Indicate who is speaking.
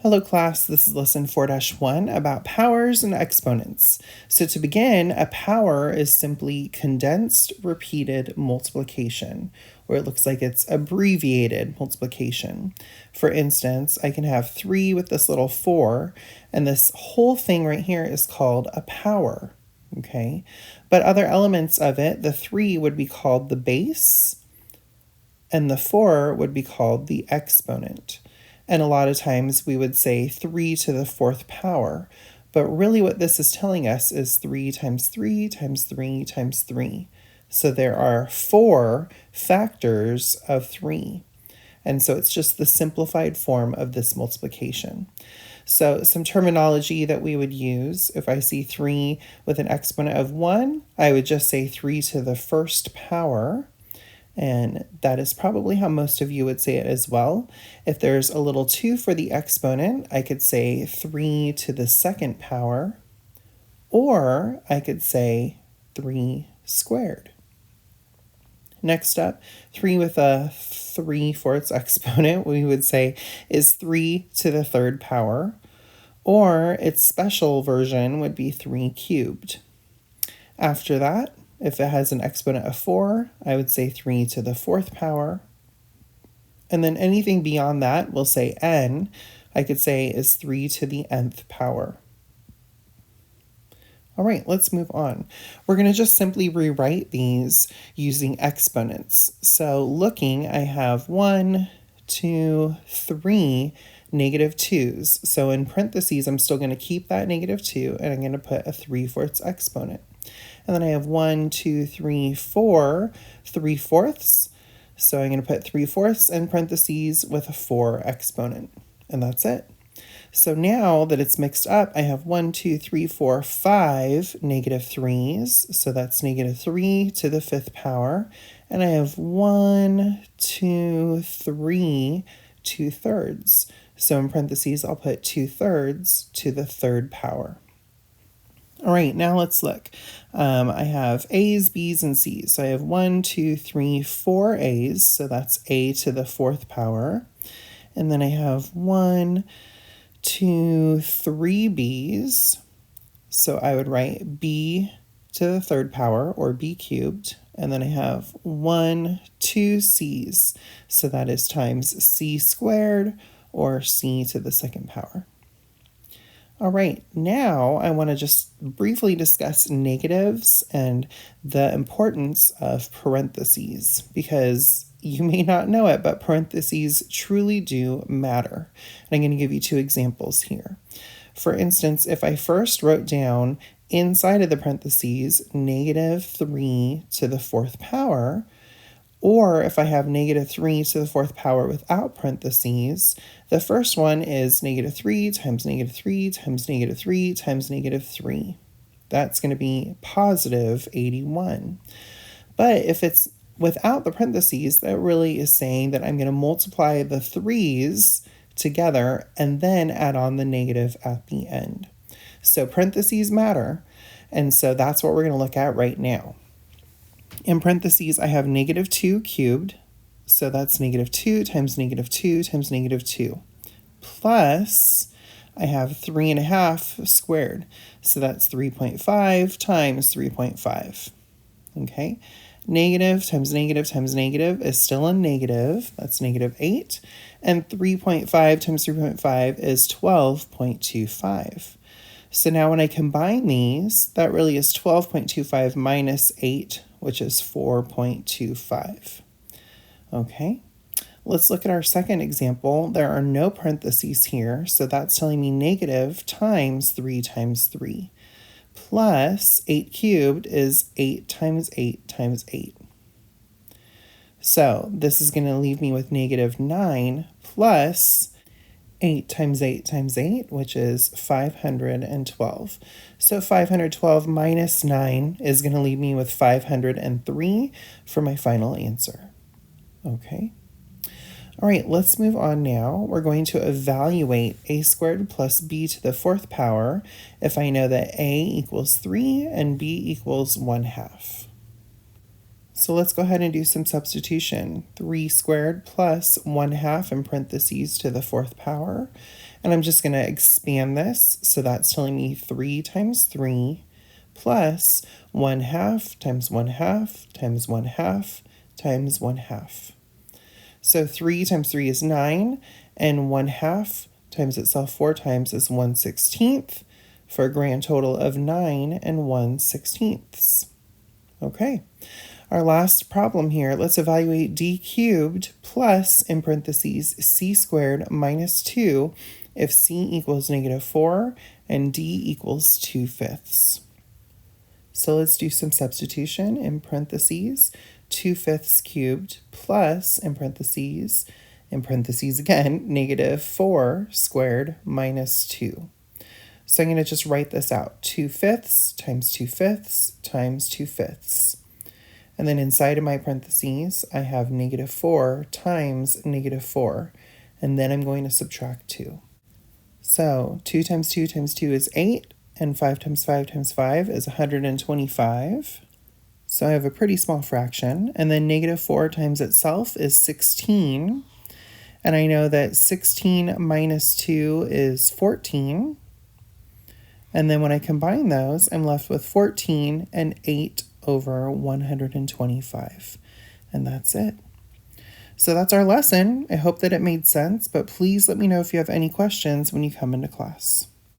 Speaker 1: Hello class, this is lesson 4-1 about powers and exponents. So to begin, a power is simply condensed repeated multiplication, or it looks like it's abbreviated multiplication. For instance, I can have 3 with this little 4, and this whole thing right here is called a power, okay? But other elements of it, the 3 would be called the base, and the 4 would be called the exponent. And a lot of times we would say 3 to the 4th power. But really what this is telling us is 3 times 3 times 3 times 3. So there are 4 factors of 3. And so it's just the simplified form of this multiplication. So some terminology that we would use, if I see 3 with an exponent of 1, I would just say 3 to the 1st power. And that is probably how most of you would say it as well. If there's a little 2 for the exponent, I could say 3 to the 2nd power, or I could say 3 squared. Next up, 3 with a 3 for its exponent, we would say is 3 to the 3rd power, or its special version would be 3 cubed. After that, if it has an exponent of 4, I would say 3 to the 4th power. And then anything beyond that, we'll say n, I could say is 3 to the nth power. All right, let's move on. We're going to just simply rewrite these using exponents. So looking, I have 1, 2, 3 negative 2's. So in parentheses, I'm still going to keep that negative 2, and I'm going to put a 3 for its exponent. And then I have 1, 2, 3, 4, 3/4. So I'm going to put 3/4 in parentheses with a 4 exponent. And that's it. So now that it's mixed up, I have 1, 2, 3, 4, 5 negative 3's. So that's negative 3 to the 5th power. And I have 1, 2, 3 2/3. So in parentheses, I'll put 2/3 to the 3rd power. All right, now let's look. I have A's, B's, and C's. So I have 1, 2, 3, 4 A's. So that's A to the 4th power. And then I have 1, 2, 3 B's. So I would write B to the 3rd power, or B cubed. And then I have 1, 2 C's. So that is times C squared, or C to the 2nd power. All right, now I want to just briefly discuss negatives and the importance of parentheses, because you may not know it, but parentheses truly do matter. And I'm going to give you 2 examples here. For instance, if I first wrote down inside of the parentheses negative 3 to the 4th power, or if I have negative 3 to the 4th power without parentheses, the first one is negative 3 times negative 3 times negative 3 times negative 3. That's going to be positive 81. But if it's without the parentheses, that really is saying that I'm going to multiply the 3's together and then add on the negative at the end. So parentheses matter, and so that's what we're going to look at right now. In parentheses, I have negative 2 cubed, so that's negative 2 times negative 2 times negative 2. Plus, I have 3.5 squared, so that's 3.5 times 3.5. Okay, negative times negative times negative is still a negative, that's negative 8, and 3.5 times 3.5 is 12.25. So now when I combine these, that really is 12.25 minus 8, which is 4.25. Okay, let's look at our second example. There are no parentheses here, so that's telling me negative times 3 times 3. Plus 8 cubed is 8 times 8 times 8. So this is going to leave me with negative 9 plus 8 times 8 times 8, which is 512. So 512 minus 9 is going to leave me with 503 for my final answer. Okay. All right, let's move on now. We're going to evaluate a squared plus b to the 4th power if I know that a equals 3 and b equals 1/2. So let's go ahead and do some substitution. 3 squared plus 1/2 in parentheses to the 4th power. And I'm just going to expand this. So that's telling me 3 times 3 plus 1/2 times 1/2 times 1/2 times 1/2. So 3 times 3 is 9, and 1/2 times itself 4 times is 1/16, for a grand total of 9 and 1/16. Okay, our last problem here, let's evaluate d cubed plus, in parentheses, c squared minus 2 if c equals -4 and d equals 2/5. So let's do some substitution. In parentheses, 2/5 cubed plus, in parentheses again, -4 squared minus 2. So I'm going to just write this out. 2/5 times 2/5 times 2/5. And then inside of my parentheses, I have -4 times -4. And then I'm going to subtract 2. So 2 times 2 times 2 is 8. And 5 times 5 times 5 is 125. So I have a pretty small fraction. And then -4 times itself is 16. And I know that 16 minus 2 is 14. And then when I combine those, I'm left with 14 and 8 over 125. And that's it. So that's our lesson. I hope that it made sense, but please let me know if you have any questions when you come into class.